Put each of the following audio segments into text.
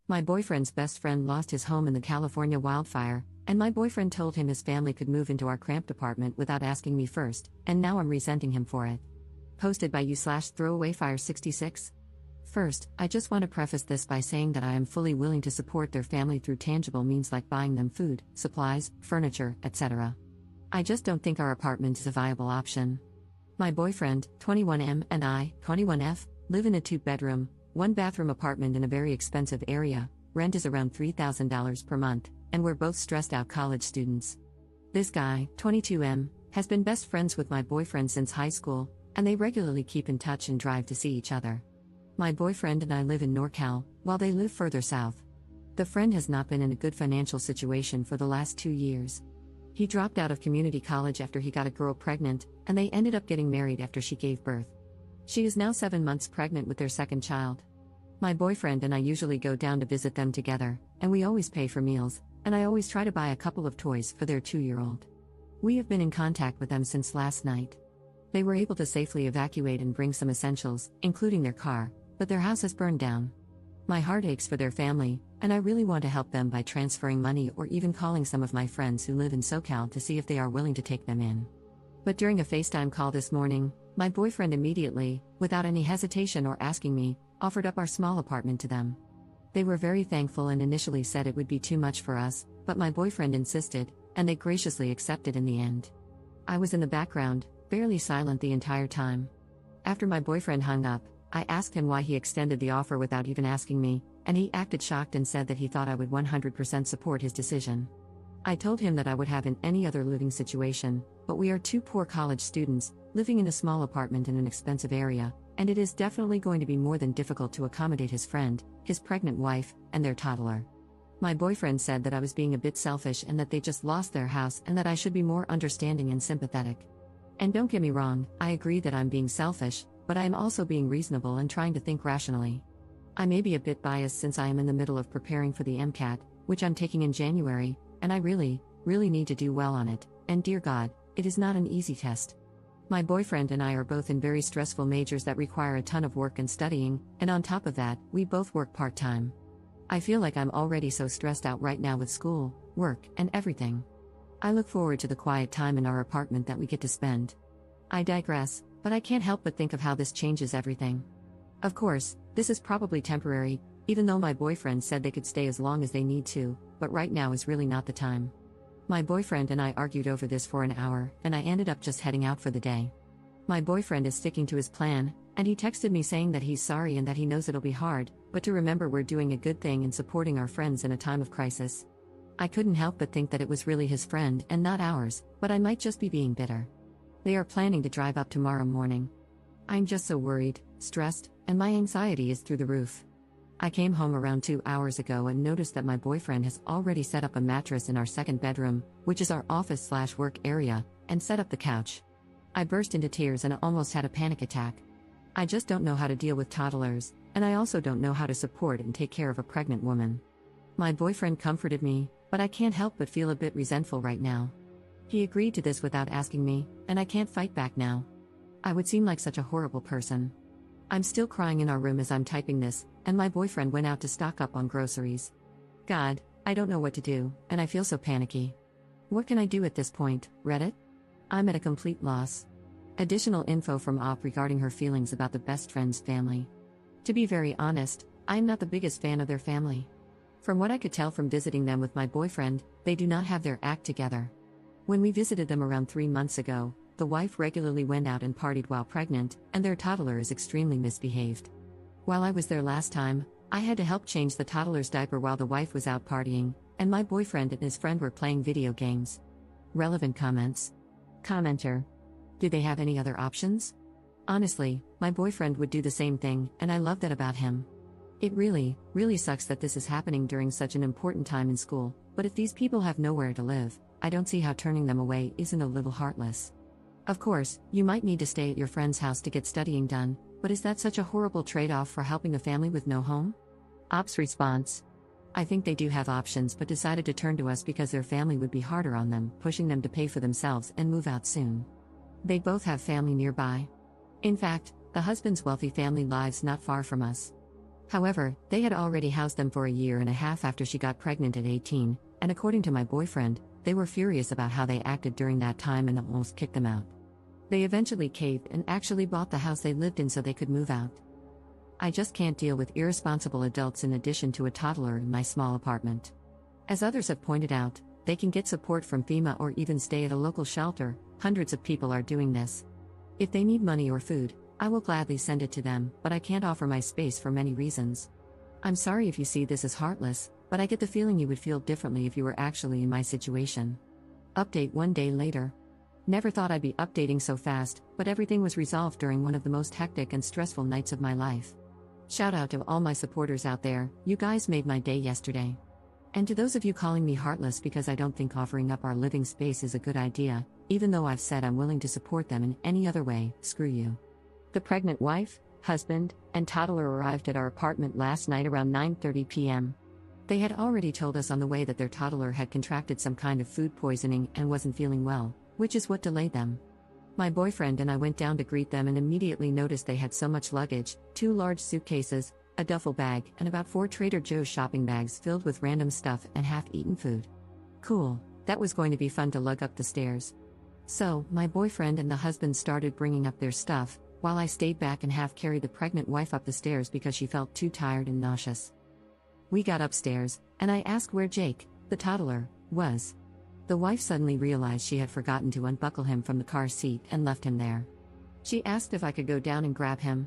My boyfriend's best friend lost his home in the California wildfire, and my boyfriend told him his family could move into our cramped apartment without asking me first, and now I'm resenting him for it. Posted by you/throwawayfire66. First, I just want to preface this by saying that I am fully willing to support their family through tangible means like buying them food, supplies, furniture, etc. I just don't think our apartment is a viable option. My boyfriend, 21M, and I, 21F, live in a 2-bedroom, 1-bathroom apartment in a very expensive area. Rent is around $3,000 per month, and we're both stressed out college students. This guy, 22M, has been best friends with my boyfriend since high school, and they regularly keep in touch and drive to see each other. My boyfriend and I live in NorCal, while they live further south. The friend has not been in a good financial situation for the last 2 years. He dropped out of community college after he got a girl pregnant, and they ended up getting married after she gave birth. She is now 7 months pregnant with their second child. My boyfriend and I usually go down to visit them together, and we always pay for meals, and I always try to buy a couple of toys for their 2-year-old. We have been in contact with them since last night. They were able to safely evacuate and bring some essentials, including their car, but their house has burned down. My heart aches for their family, and I really want to help them by transferring money or even calling some of my friends who live in SoCal to see if they are willing to take them in. But during a FaceTime call this morning, my boyfriend immediately, without any hesitation or asking me, offered up our small apartment to them. They were very thankful and initially said it would be too much for us, but my boyfriend insisted, and they graciously accepted in the end. I was in the background, barely silent the entire time. After my boyfriend hung up, I asked him why he extended the offer without even asking me, and he acted shocked and said that he thought I would 100% support his decision. I told him that I would have in any other living situation, but we are 2 poor college students, living in a small apartment in an expensive area, and it is definitely going to be more than difficult to accommodate his friend, his pregnant wife, and their toddler. My boyfriend said that I was being a bit selfish and that they just lost their house and that I should be more understanding and sympathetic. And don't get me wrong, I agree that I'm being selfish, but I am also being reasonable and trying to think rationally. I may be a bit biased since I am in the middle of preparing for the MCAT, which I'm taking in January, and I really need to do well on it, and dear God, it is not an easy test. My boyfriend and I are both in very stressful majors that require a ton of work and studying, and on top of that, we both work part-time. I feel like I'm already so stressed out right now with school, work, and everything. I look forward to the quiet time in our apartment that we get to spend. I digress, but I can't help but think of how this changes everything. Of course, this is probably temporary, even though my boyfriend said they could stay as long as they need to, but right now is really not the time. My boyfriend and I argued over this for an hour, and I ended up just heading out for the day. My boyfriend is sticking to his plan, and he texted me saying that he's sorry and that he knows it'll be hard, but to remember we're doing a good thing and supporting our friends in a time of crisis. I couldn't help but think that it was really his friend and not ours, but I might just be being bitter. They are planning to drive up tomorrow morning. I'm just so worried, stressed, and my anxiety is through the roof. I came home around 2 hours ago and noticed that my boyfriend has already set up a mattress in our second bedroom, which is our office/work area, and set up the couch. I burst into tears and almost had a panic attack. I just don't know how to deal with toddlers, and I also don't know how to support and take care of a pregnant woman. My boyfriend comforted me, but I can't help but feel a bit resentful right now. He agreed to this without asking me, and I can't fight back now. I would seem like such a horrible person. I'm still crying in our room as I'm typing this, and my boyfriend went out to stock up on groceries. God, I don't know what to do, and I feel so panicky. What can I do at this point, Reddit? I'm at a complete loss. Additional info from Op regarding her feelings about the best friend's family. To be very honest, I'm not the biggest fan of their family. From what I could tell from visiting them with my boyfriend, they do not have their act together. When we visited them around 3 months ago, the wife regularly went out and partied while pregnant, and their toddler is extremely misbehaved. While I was there last time, I had to help change the toddler's diaper while the wife was out partying, and my boyfriend and his friend were playing video games. Relevant comments. Commenter. Do they have any other options? Honestly, my boyfriend would do the same thing, and I love that about him. It really sucks that this is happening during such an important time in school, but if these people have nowhere to live, I don't see how turning them away isn't a little heartless. Of course, you might need to stay at your friend's house to get studying done, but is that such a horrible trade-off for helping a family with no home? Op's response. I think they do have options but decided to turn to us because their family would be harder on them, pushing them to pay for themselves and move out soon. They both have family nearby. In fact, the husband's wealthy family lives not far from us. However, they had already housed them for a year and a half after she got pregnant at 18, and according to my boyfriend, they were furious about how they acted during that time and almost kicked them out. They eventually caved and actually bought the house they lived in so they could move out. I just can't deal with irresponsible adults in addition to a toddler in my small apartment. As others have pointed out, they can get support from FEMA or even stay at a local shelter. Hundreds of people are doing this. If they need money or food, I will gladly send it to them, but I can't offer my space for many reasons. I'm sorry if you see this as heartless, but I get the feeling you would feel differently if you were actually in my situation. Update 1 day later. Never thought I'd be updating so fast, but everything was resolved during one of the most hectic and stressful nights of my life. Shout out to all my supporters out there, you guys made my day yesterday. And to those of you calling me heartless because I don't think offering up our living space is a good idea, even though I've said I'm willing to support them in any other way, screw you. The pregnant wife, husband, and toddler arrived at our apartment last night around 9:30 p.m. They had already told us on the way that their toddler had contracted some kind of food poisoning and wasn't feeling well, which is what delayed them. My boyfriend and I went down to greet them and immediately noticed they had so much luggage, 2 large suitcases, a duffel bag, and about 4 Trader Joe's shopping bags filled with random stuff and half-eaten food. Cool, that was going to be fun to lug up the stairs. So, my boyfriend and the husband started bringing up their stuff, while I stayed back and half-carried the pregnant wife up the stairs because she felt too tired and nauseous. We got upstairs, and I asked where Jake, the toddler, was. The wife suddenly realized she had forgotten to unbuckle him from the car seat and left him there. She asked if I could go down and grab him.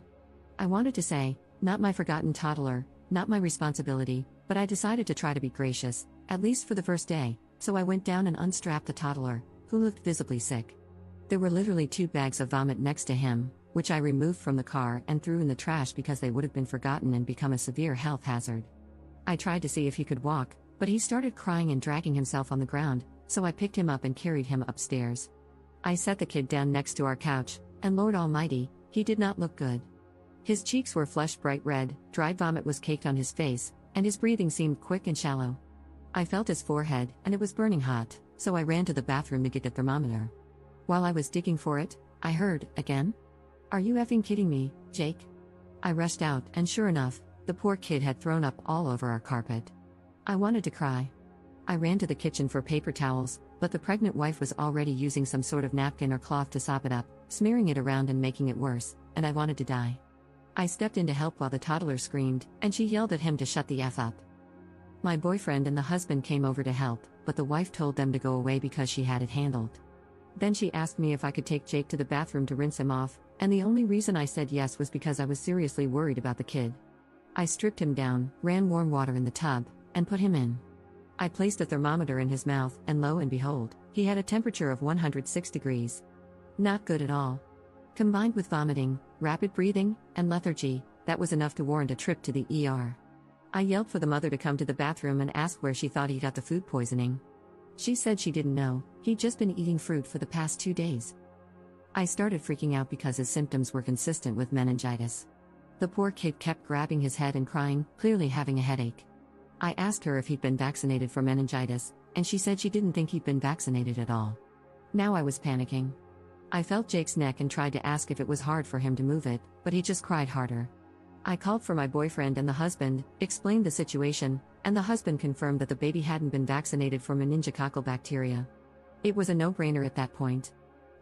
I wanted to say, not my forgotten toddler, not my responsibility, but I decided to try to be gracious, at least for the first day, so I went down and unstrapped the toddler, who looked visibly sick. There were literally 2 bags of vomit next to him, which I removed from the car and threw in the trash because they would have been forgotten and become a severe health hazard. I tried to see if he could walk, but he started crying and dragging himself on the ground, so I picked him up and carried him upstairs. I set the kid down next to our couch, and Lord Almighty, he did not look good. His cheeks were flushed bright red, dried vomit was caked on his face, and his breathing seemed quick and shallow. I felt his forehead, and it was burning hot, so I ran to the bathroom to get a thermometer. While I was digging for it, I heard, again? Are you effing kidding me, Jake? I rushed out, and sure enough, the poor kid had thrown up all over our carpet. I wanted to cry. I ran to the kitchen for paper towels, but the pregnant wife was already using some sort of napkin or cloth to sop it up, smearing it around and making it worse, and I wanted to die. I stepped in to help while the toddler screamed, and she yelled at him to shut the F up. My boyfriend and the husband came over to help, but the wife told them to go away because she had it handled. Then she asked me if I could take Jake to the bathroom to rinse him off, and the only reason I said yes was because I was seriously worried about the kid. I stripped him down, ran warm water in the tub, and put him in. I placed a thermometer in his mouth, and lo and behold, he had a temperature of 106 degrees. Not good at all. Combined with vomiting, rapid breathing, and lethargy, that was enough to warrant a trip to the ER. I yelled for the mother to come to the bathroom and asked where she thought he got the food poisoning. She said she didn't know, he'd just been eating fruit for the past 2 days. I started freaking out because his symptoms were consistent with meningitis. The poor kid kept grabbing his head and crying, clearly having a headache. I asked her if he'd been vaccinated for meningitis, and she said she didn't think he'd been vaccinated at all. Now I was panicking. I felt Jake's neck and tried to ask if it was hard for him to move it, but he just cried harder. I called for my boyfriend and the husband, explained the situation, and the husband confirmed that the baby hadn't been vaccinated for meningococcal bacteria. It was a no-brainer at that point.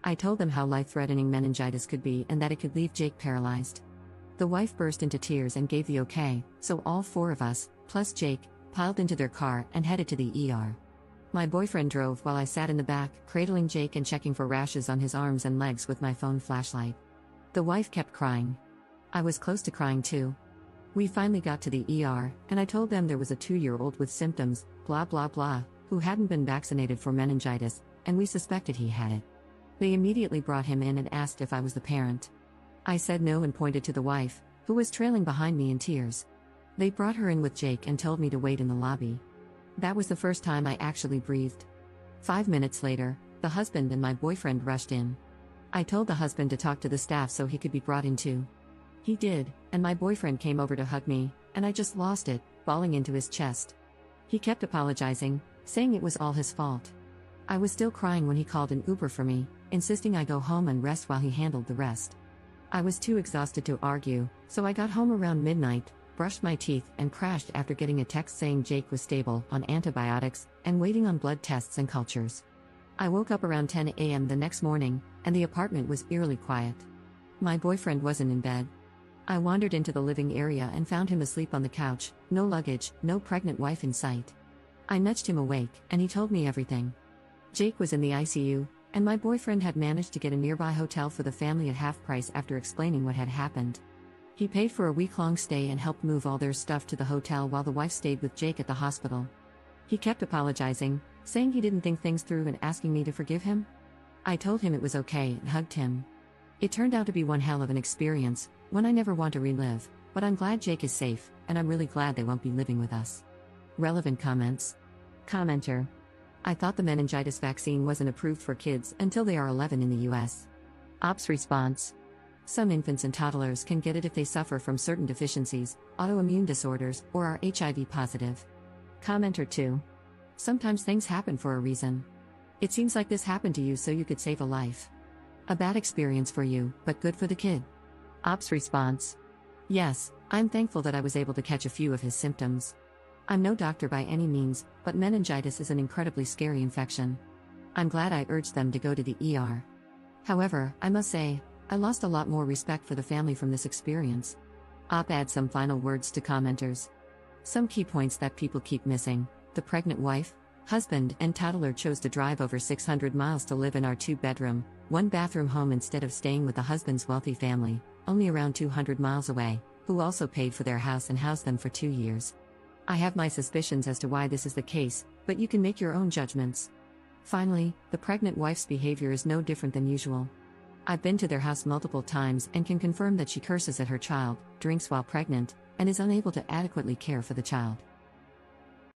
I told them how life-threatening meningitis could be and that it could leave Jake paralyzed. The wife burst into tears and gave the okay, so all 4 of us, plus Jake, piled into their car and headed to the ER. My boyfriend drove while I sat in the back, cradling Jake and checking for rashes on his arms and legs with my phone flashlight. The wife kept crying. I was close to crying too. We finally got to the ER, and I told them there was a 2-year-old with symptoms, blah blah blah, who hadn't been vaccinated for meningitis, and we suspected he had it. They immediately brought him in and asked if I was the parent. I said no and pointed to the wife, who was trailing behind me in tears. They brought her in with Jake and told me to wait in the lobby. That was the first time I actually breathed. 5 minutes later, the husband and my boyfriend rushed in. I told the husband to talk to the staff so he could be brought in too. He did, and my boyfriend came over to hug me, and I just lost it, bawling into his chest. He kept apologizing, saying it was all his fault. I was still crying when he called an Uber for me, insisting I go home and rest while he handled the rest. I was too exhausted to argue, so I got home around midnight, brushed my teeth, and crashed after getting a text saying Jake was stable on antibiotics and waiting on blood tests and cultures. I woke up around 10 a.m. the next morning, and the apartment was eerily quiet. My boyfriend wasn't in bed. I wandered into the living area and found him asleep on the couch, no luggage, no pregnant wife in sight. I nudged him awake, and he told me everything. Jake was in the ICU, and my boyfriend had managed to get a nearby hotel for the family at half price after explaining what had happened. He paid for a week-long stay and helped move all their stuff to the hotel while the wife stayed with Jake at the hospital. He kept apologizing, saying he didn't think things through and asking me to forgive him. I told him it was okay and hugged him. It turned out to be one hell of an experience, one I never want to relive, but I'm glad Jake is safe, and I'm really glad they won't be living with us. Relevant comments. Commenter. I thought the meningitis vaccine wasn't approved for kids until they are 11 in the US. Ops response. Some infants and toddlers can get it if they suffer from certain deficiencies, autoimmune disorders, or are HIV positive. Commenter 2. Sometimes things happen for a reason. It seems like this happened to you so you could save a life. A bad experience for you, but good for the kid. Ops response. Yes, I'm thankful that I was able to catch a few of his symptoms. I'm no doctor by any means, but meningitis is an incredibly scary infection. I'm glad I urged them to go to the ER. However, I must say, I lost a lot more respect for the family from this experience. Adds some final words to commenters. Some key points that people keep missing. The pregnant wife, husband, and toddler chose to drive over 600 miles to live in our 2-bedroom, 1-bathroom home instead of staying with the husband's wealthy family, only around 200 miles away, who also paid for their house and housed them for 2 years. I have my suspicions as to why this is the case, but you can make your own judgments. Finally, the pregnant wife's behavior is no different than usual. I've been to their house multiple times and can confirm that she curses at her child, drinks while pregnant, and is unable to adequately care for the child.